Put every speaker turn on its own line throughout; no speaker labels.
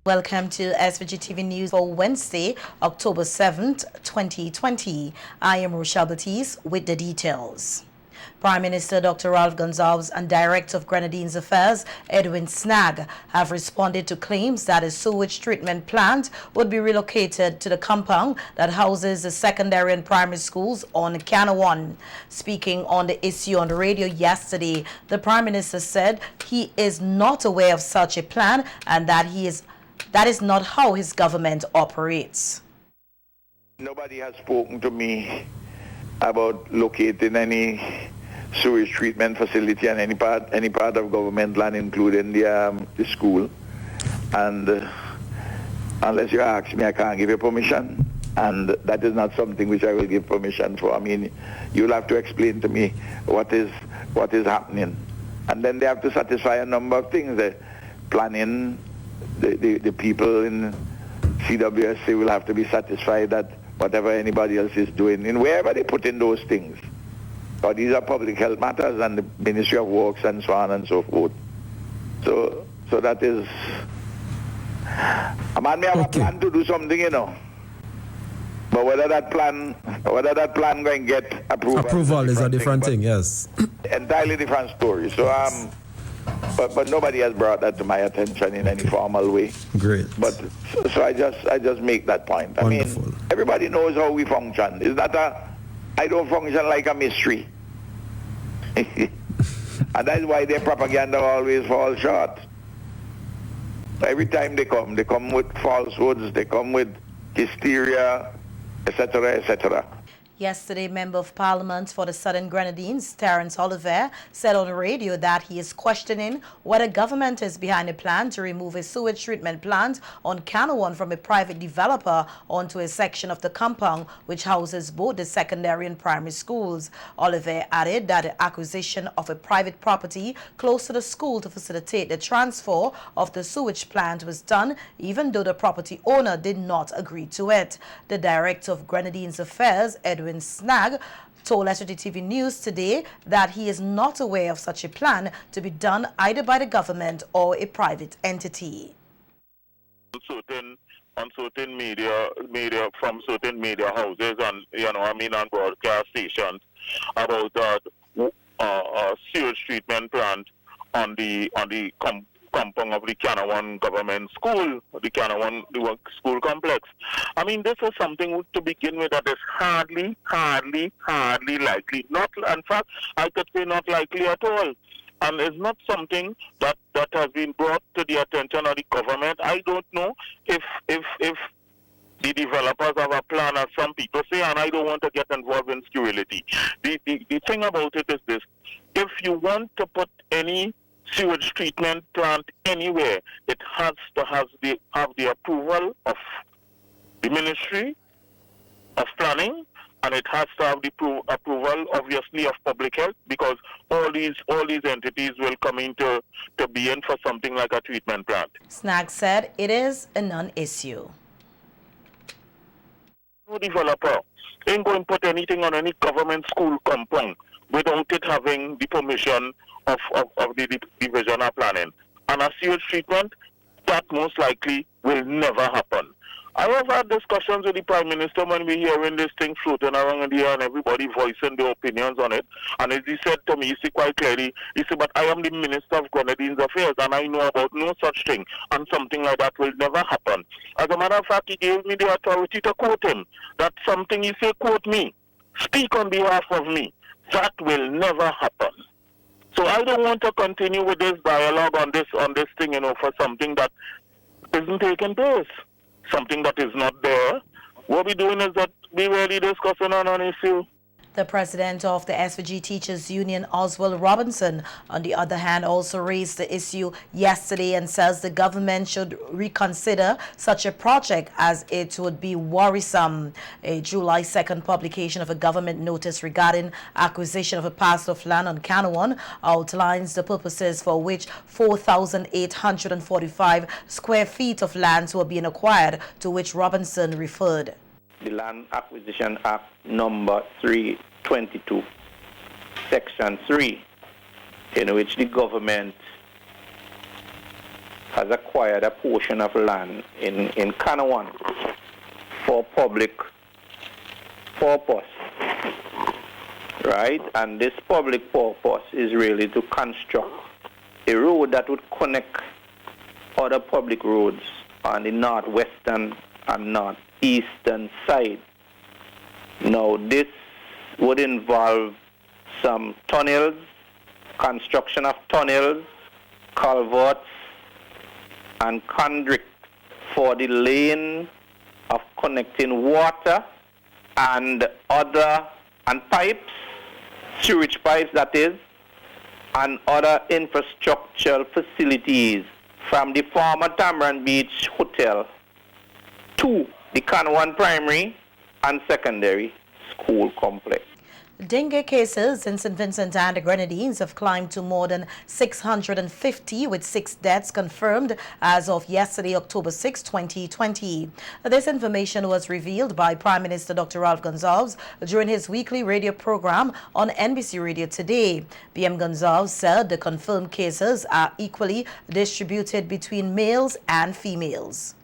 Welcome to SVG-TV News for Wednesday, October 7th, 2020. I am Rochelle Baptiste with the details. Prime Minister Dr. Ralph Gonsalves and Director of Grenadines Affairs Edwin Snag have responded to claims that a sewage treatment plant would be relocated to the compound that houses the secondary and primary schools on Canawan. Speaking on the issue on the radio yesterday, the Prime Minister said he is not aware of such a plan and that is not how his government operates.
Nobody has spoken to me about locating any sewage treatment facility on any part of government land, including the school. And unless you ask me, I can't give you permission. And that is not something which I will give permission for. I mean, you'll have to explain to me what is happening. And then they have to satisfy a number of things. The planning, the people in CWSA will have to be satisfied that whatever anybody else is doing, in wherever they put in those things. Or these are public health matters and the Ministry of Works and so on and so forth. So that is, a man may have a plan to do something, you know. But whether that plan going to get approval
is a different thing, yes.
Entirely different story. So but nobody has brought that to my attention in any formal way.
Great.
But so I just make that point.
Wonderful.
I mean, everybody knows how we function. It's not I don't function like a mystery. And that's why their propaganda always falls short. Every time they come with falsehoods, they come with hysteria, etc., etc.
Yesterday, Member of Parliament for the Southern Grenadines, Terence Oliver, said on the radio that he is questioning whether government is behind a plan to remove a sewage treatment plant on Canawan from a private developer onto a section of the compound which houses both the secondary and primary schools. Oliver added that the acquisition of a private property close to the school to facilitate the transfer of the sewage plant was done even though the property owner did not agree to it. The Director of Grenadines Affairs, Edwin Snag, told SVGTV News today that he is not aware of such a plan to be done either by the government or a private entity.
On certain media from certain media houses and on broadcast stations about that sewage treatment plant on the compound of the Canawan government school, the Canawan school complex. I mean, this is something to begin with that is hardly likely. Not, in fact, I could say not likely at all. And it's not something that has been brought to the attention of the government. I don't know if the developers have a plan, as some people say, and I don't want to get involved in scurrility. The thing about it is this: if you want to put any sewage treatment plant anywhere, it has to have the approval of the Ministry of Planning, and it has to have the approval, obviously, of Public Health, because all these entities will come into being for something like a treatment plant.
Snag said it is a non-issue.
No developer ain't going to put anything on any government school compound without it having the permission of the Division of Planning. And a sewage treatment, that most likely will never happen. I have had discussions with the Prime Minister when we're hearing this thing floating around in the air and everybody voicing their opinions on it. And as he said to me, he said quite clearly, he said, but I am the Minister of Grenadines Affairs and I know about no such thing. And something like that will never happen. As a matter of fact, he gave me the authority to quote him. That's something he said, quote me, speak on behalf of me. That will never happen. So I don't want to continue with this dialogue on this thing, for something that isn't taking place, something that is not there. What we're doing is that we're really discussing on an issue.
The president of the SVG Teachers Union, Oswald Robinson, on the other hand, also raised the issue yesterday and says the government should reconsider such a project as it would be worrisome. A July 2nd publication of a government notice regarding acquisition of a parcel of land on Canawan outlines the purposes for which 4,845 square feet of lands were being acquired, to which Robinson referred.
The Land Acquisition Act number 322, Section 3, in which the government has acquired a portion of land in Kanawan for public purpose, right? And this public purpose is really to construct a road that would connect other public roads on the northwestern and northeastern side. Now, this would involve some tunnels, construction of tunnels, culverts, and conduit for the lane of connecting water and pipes, sewage pipes that is, and other infrastructural facilities from the former Tamron Beach Hotel to the Kanawan Primary and Secondary School Complex.
Dengue cases in St. Vincent and the Grenadines have climbed to more than 650, with 6 deaths confirmed as of yesterday, October 6, 2020. This information was revealed by Prime Minister Dr. Ralph Gonsalves during his weekly radio program on NBC Radio Today. PM Gonsalves said the confirmed cases are equally distributed between males and females.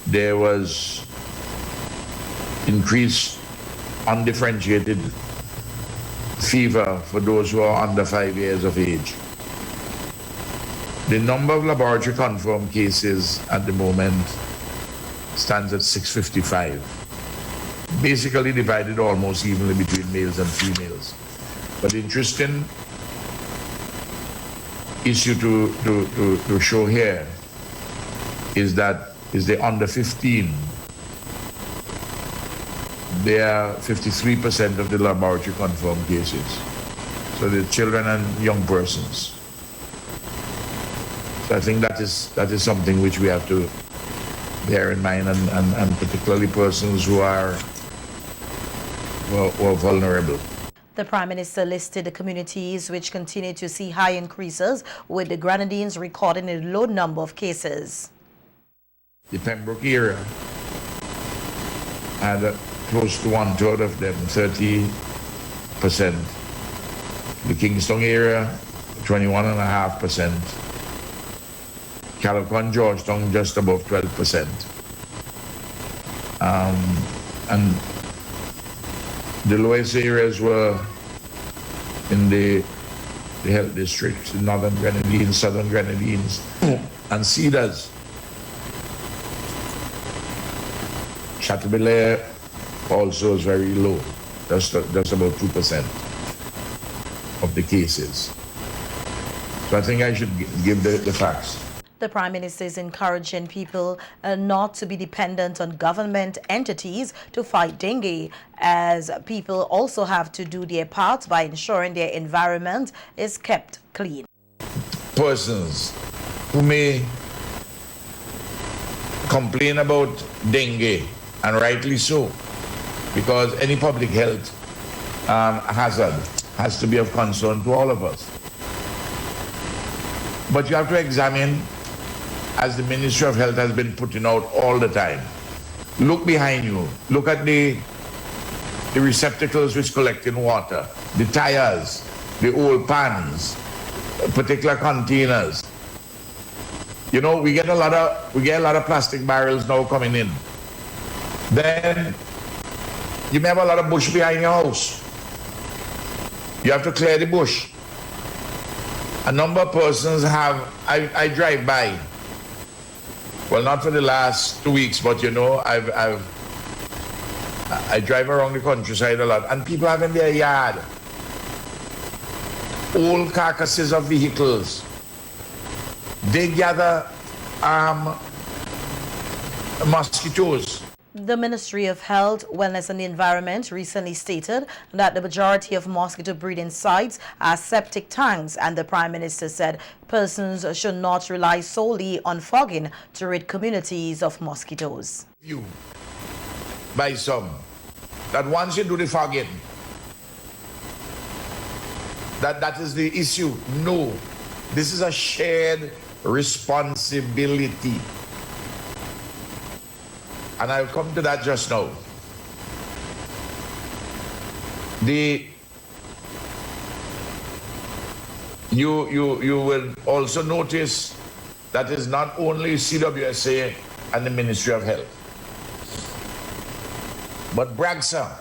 There was increased undifferentiated fever for those who are under 5 years of age. The number of laboratory confirmed cases at the moment stands at 655, basically divided almost evenly between males and females. But the interesting issue to show here is the under 15. They are 53% of the laboratory confirmed cases. So the children and young persons. So I think that is something which we have to bear in mind, and particularly persons who are vulnerable.
The Prime Minister listed the communities which continue to see high increases, with the Grenadines recording a low number of cases.
The Pembroke area had close to 1/3 of them, 30%. The Kingston area, 21.5%. Calacon, Georgetown, just above 12%. And the lowest areas were in the health districts, the Northern Grenadines, Southern Grenadines, and Cedars. Chateaubelair also is very low, just about 2% of the cases. So I think I should give the facts.
The Prime Minister is encouraging people not to be dependent on government entities to fight dengue, as people also have to do their part by ensuring their environment is kept clean.
Persons who may complain about dengue, and rightly so, because any public health hazard has to be of concern to all of us. But you have to examine, as the Ministry of Health has been putting out all the time, look behind you, look at the receptacles which collect in water, the tires, the old pans, particular containers. You know, we get a lot of plastic barrels now coming in. Then you may have a lot of bush behind your house. You have to clear the bush. A number of persons have, I drive by, well, not for the last 2 weeks, but you know, I drive around the countryside a lot, and people have in their yard old carcasses of vehicles. They gather mosquitoes.
The Ministry of Health, Wellness and the Environment recently stated that the majority of mosquito breeding sites are septic tanks, and the Prime Minister said persons should not rely solely on fogging to rid communities of mosquitoes.
You, by some, that once you do the fogging, that is the issue. No, this is a shared responsibility. And I'll come to that just now. You will also notice that is not only CWSA and the Ministry of Health, but Bragsa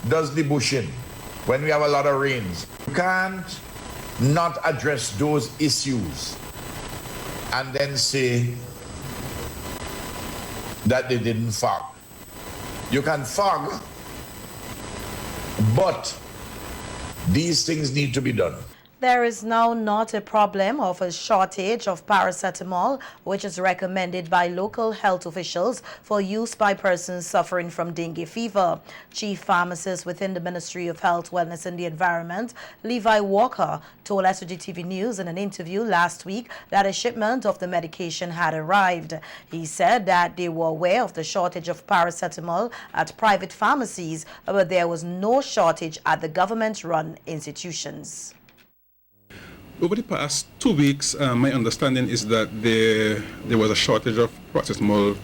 does the bushing when we have a lot of rains. You can't not address those issues and then say that they didn't fog. You can fog, but these things need to be done.
There is now not a problem of a shortage of paracetamol, which is recommended by local health officials for use by persons suffering from dengue fever. Chief pharmacist within the Ministry of Health, Wellness and the Environment, Levi Walker, told SVG-TV News in an interview last week that a shipment of the medication had arrived. He said that they were aware of the shortage of paracetamol at private pharmacies, but there was no shortage at the government-run institutions.
Over the past 2 weeks, my understanding is that there was a shortage of paracetamol,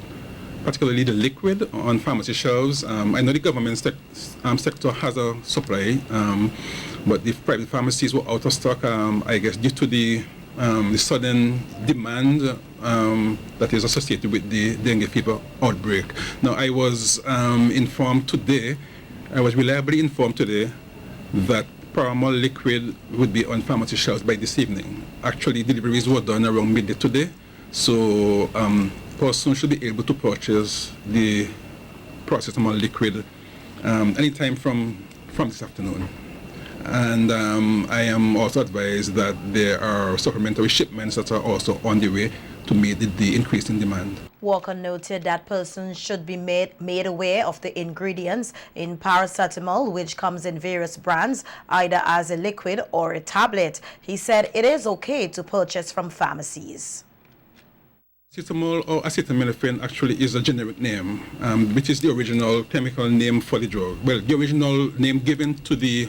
particularly the liquid, on pharmacy shelves. I know the government sector has a supply, but the private pharmacies were out of stock, I guess, due to the sudden demand that is associated with the dengue fever outbreak. Now, I was informed today, I was reliably informed today that Paramol liquid would be on pharmacy shelves by this evening. Actually, deliveries were done around midday today, so persons should be able to purchase the paracetamol liquid anytime from this afternoon. And I am also advised that there are supplementary shipments that are also on the way to meet the increase in demand.
Walker noted that persons should be made aware of the ingredients in paracetamol, which comes in various brands, either as a liquid or a tablet. He said it is okay to purchase from pharmacies.
Paracetamol or acetaminophen actually is a generic name, which is the original chemical name for the drug. Well, the original name given to the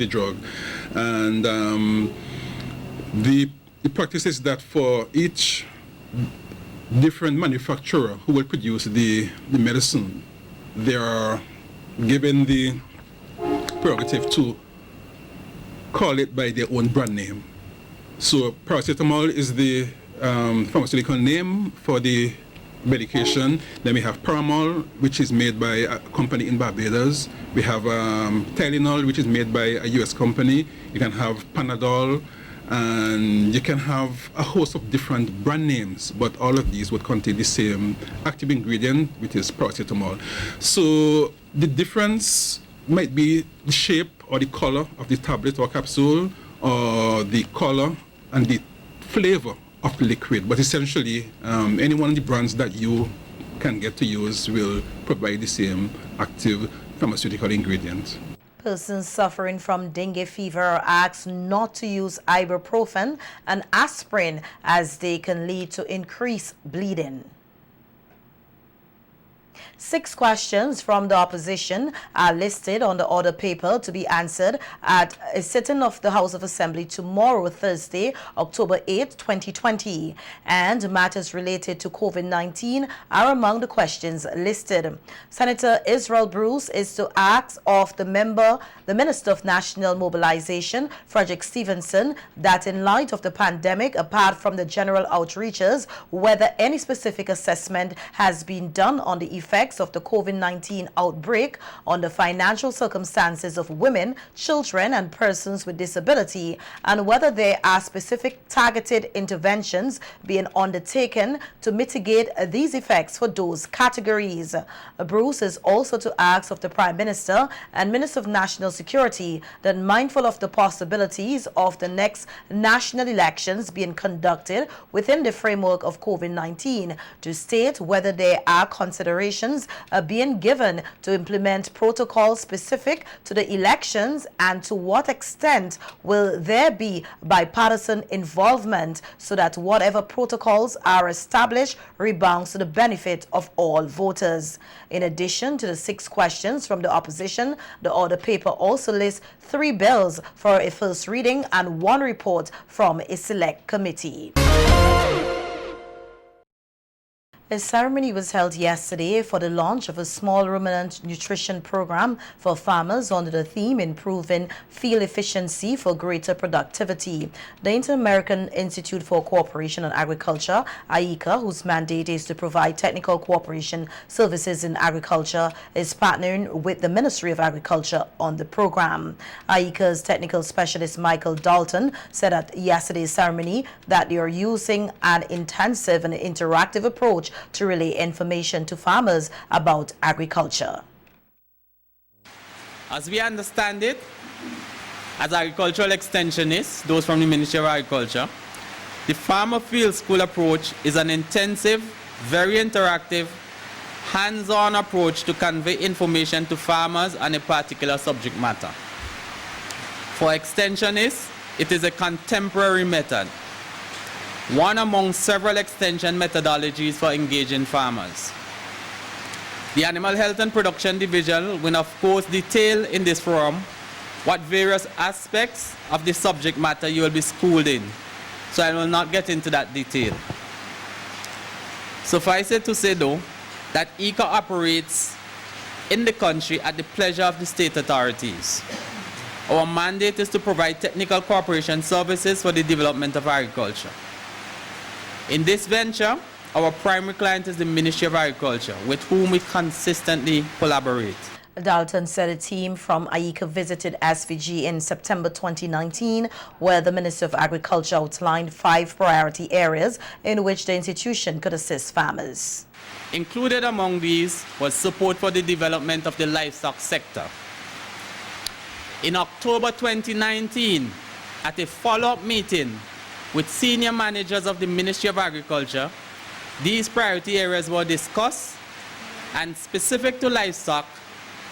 drug. And the practice is that for each different manufacturer who will produce the medicine, they are given the prerogative to call it by their own brand name. So paracetamol is the pharmaceutical name for the medication. Then we have Paramol, which is made by a company in Barbados. We have Tylenol, which is made by a US company. You can have Panadol, and you can have a host of different brand names, but all of these would contain the same active ingredient, which is paracetamol. So the difference might be the shape or the color of the tablet or capsule, or the color and the flavor of the liquid, but essentially any one of the brands that you can get to use will provide the same active pharmaceutical ingredients.
Persons suffering from dengue fever are asked not to use ibuprofen and aspirin, as they can lead to increased bleeding. 6 questions from the opposition are listed on the order paper to be answered at a sitting of the House of Assembly tomorrow, Thursday, October 8, 2020. And matters related to COVID-19 are among the questions listed. Senator Israel Bruce is to ask of the Minister of National Mobilization, Frederick Stevenson, that in light of the pandemic, apart from the general outreaches, whether any specific assessment has been done on the effects of the COVID-19 outbreak on the financial circumstances of women, children, and persons with disability, and whether there are specific targeted interventions being undertaken to mitigate these effects for those categories. Bruce is also to ask of the Prime Minister and Minister of National Security that, mindful of the possibilities of the next national elections being conducted within the framework of COVID-19, to state whether there are considerations being given to implement protocols specific to the elections, and to what extent will there be bipartisan involvement so that whatever protocols are established rebounds to the benefit of all voters. In addition to the 6 questions from the opposition, the order paper also lists 3 bills for a first reading and 1 report from a select committee. A ceremony was held yesterday for the launch of a small ruminant nutrition program for farmers under the theme Improving Field Efficiency for Greater Productivity. The Inter-American Institute for Cooperation on Agriculture, IICA, whose mandate is to provide technical cooperation services in agriculture, is partnering with the Ministry of Agriculture on the program. IICA's technical specialist Michael Dalton said at yesterday's ceremony that they are using an intensive and interactive approach to relay information to farmers about agriculture.
As we understand it, as agricultural extensionists, those from the Ministry of Agriculture, the Farmer Field School approach is an intensive, very interactive, hands-on approach to convey information to farmers on a particular subject matter. For extensionists, it is a contemporary method, one among several extension methodologies for engaging farmers. The Animal Health and Production Division will of course detail in this forum what various aspects of the subject matter you will be schooled in, so I will not get into that detail. Suffice it to say though, that IICA operates in the country at the pleasure of the state authorities. Our mandate is to provide technical cooperation services for the development of agriculture. In this venture, our primary client is the Ministry of Agriculture, with whom we consistently collaborate.
Dalton said a team from IICA visited SVG in September 2019, where the Minister of Agriculture outlined 5 priority areas in which the institution could assist farmers.
Included among these was support for the development of the livestock sector. In October 2019, at a follow-up meeting with senior managers of the Ministry of Agriculture, these priority areas were discussed, and specific to livestock,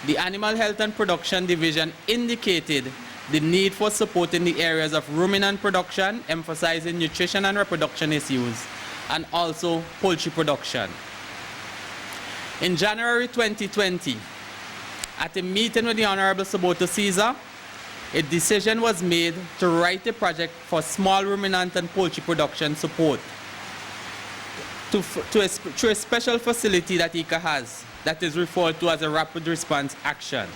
the Animal Health and Production Division indicated the need for support in the areas of ruminant production, emphasizing nutrition and reproduction issues, and also poultry production. In January 2020, at a meeting with the Honorable Saboto Caesar, a decision was made to write a project for small ruminant and poultry production support through a special facility that IICA has that is referred to as a rapid response action.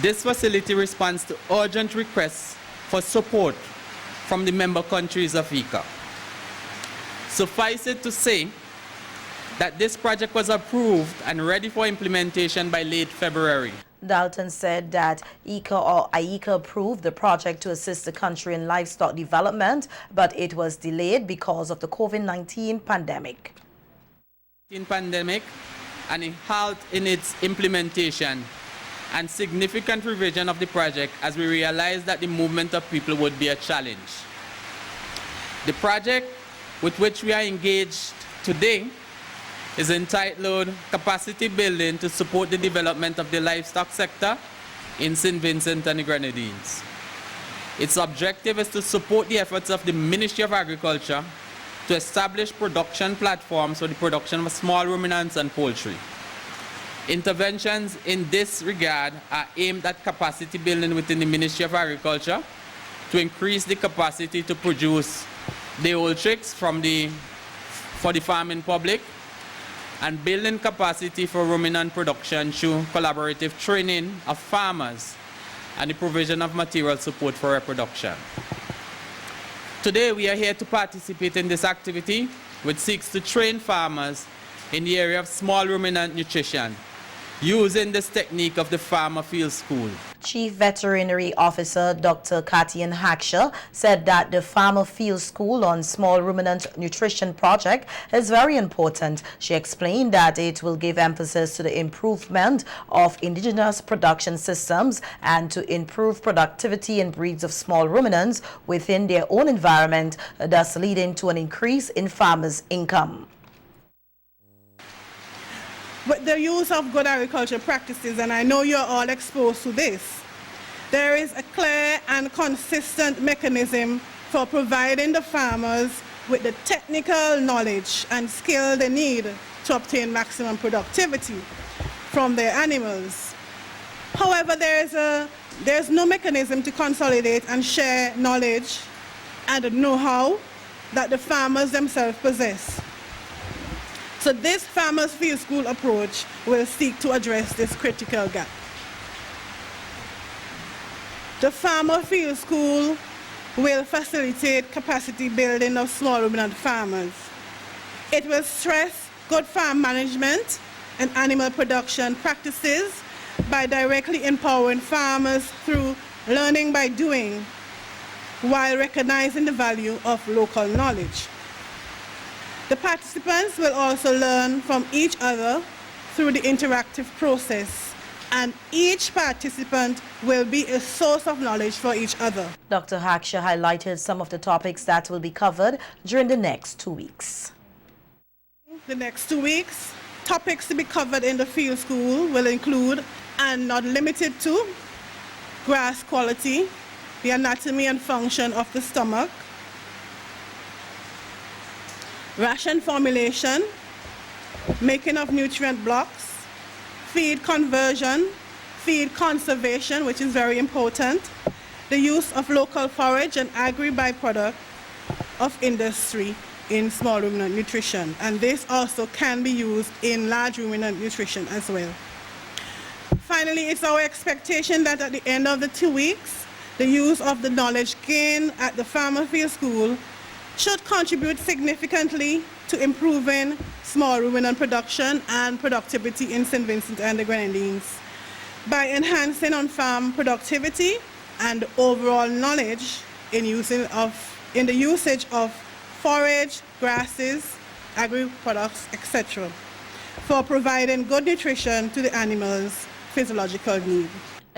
This facility responds to urgent requests for support from the member countries of IICA. Suffice it to say that this project was approved and ready for implementation by late February.
Dalton said that IICA approved the project to assist the country in livestock development, but it was delayed because of the COVID-19 pandemic.
And a halt in its implementation and significant revision of the project as we realized that the movement of people would be a challenge. The project with which we are engaged today is entitled Capacity Building to Support the Development of the Livestock Sector in St. Vincent and the Grenadines. Its objective is to support the efforts of the Ministry of Agriculture to establish production platforms for the production of small ruminants and poultry. Interventions in this regard are aimed at capacity building within the Ministry of Agriculture to increase the capacity to produce the old chicks for the farming public, and building capacity for ruminant production through collaborative training of farmers and the provision of material support for reproduction. Today we are here to participate in this activity which seeks to train farmers in the area of small ruminant nutrition using this technique of the Farmer Field School.
Chief Veterinary Officer Dr. Katian Haksha said that the Farmer Field School on Small Ruminant Nutrition project is very important. She explained that it will give emphasis to the improvement of indigenous production systems and to improve productivity in breeds of small ruminants within their own environment, thus leading to an increase in farmers' income.
With the use of good agricultural practices, and I know you're all exposed to this, there is a clear and consistent mechanism for providing the farmers with the technical knowledge and skill they need to obtain maximum productivity from their animals. However, there's no mechanism to consolidate and share knowledge and know-how that the farmers themselves possess. So this Farmers Field School approach will seek to address this critical gap. The Farmer Field School will facilitate capacity building of small ruminant farmers. It will stress good farm management and animal production practices by directly empowering farmers through learning by doing, while recognizing the value of local knowledge. The participants will also learn from each other through the interactive process, and each participant will be a source of knowledge for each other.
Dr. Haksha highlighted some of the topics that will be covered during the next 2 weeks.
The next 2 weeks, topics to be covered in the field school will include, and not limited to, grass quality, the anatomy and function of the stomach, ration formulation, making of nutrient blocks, feed conversion, feed conservation, which is very important, the use of local forage and agri-byproduct of industry in small ruminant nutrition. And this also can be used in large ruminant nutrition as well. Finally, it's our expectation that at the end of the 2 weeks, the use of the knowledge gained at the Farmer Field School should contribute significantly to improving small ruminant production and productivity in St. Vincent and the Grenadines by enhancing on-farm productivity and overall knowledge in the usage of forage, grasses, agri-products, etc., for providing good nutrition to the animals' physiological needs.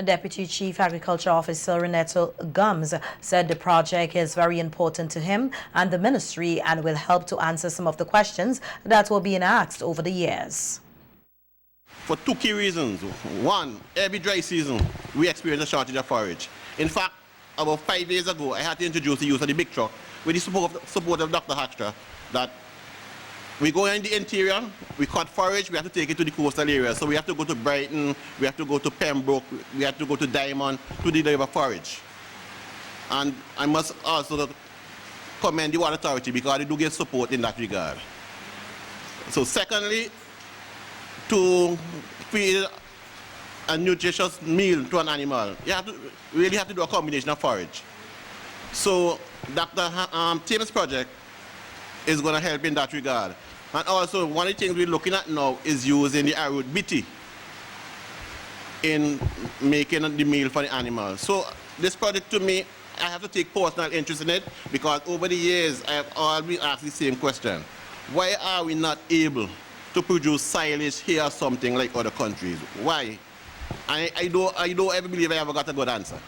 Deputy Chief Agriculture Officer Renato Gums said the project is very important to him and the ministry and will help to answer some of the questions that were being asked over the years.
For two key reasons. One, every dry season we experience a shortage of forage. In fact, about 5 years ago, I had to introduce the use of the big truck with the support of Dr. Haksha, that we go in the interior, we cut forage, we have to take it to the coastal area. So we have to go to Brighton, we have to go to Pembroke, we have to go to Diamond to deliver forage. And I must also commend the Water Authority because they do give support in that regard. So secondly, to feed a nutritious meal to an animal, you really have to do a combination of forage. So Dr. Tim's project is going to help in that regard. And also, one of the things we're looking at now is using the arrowroot BT in making the meal for the animals. So this project, to me, I have to take personal interest in it because over the years, I have always been asked the same question. Why are we not able to produce silage here or something like other countries? Why? I don't ever believe I ever got a good answer.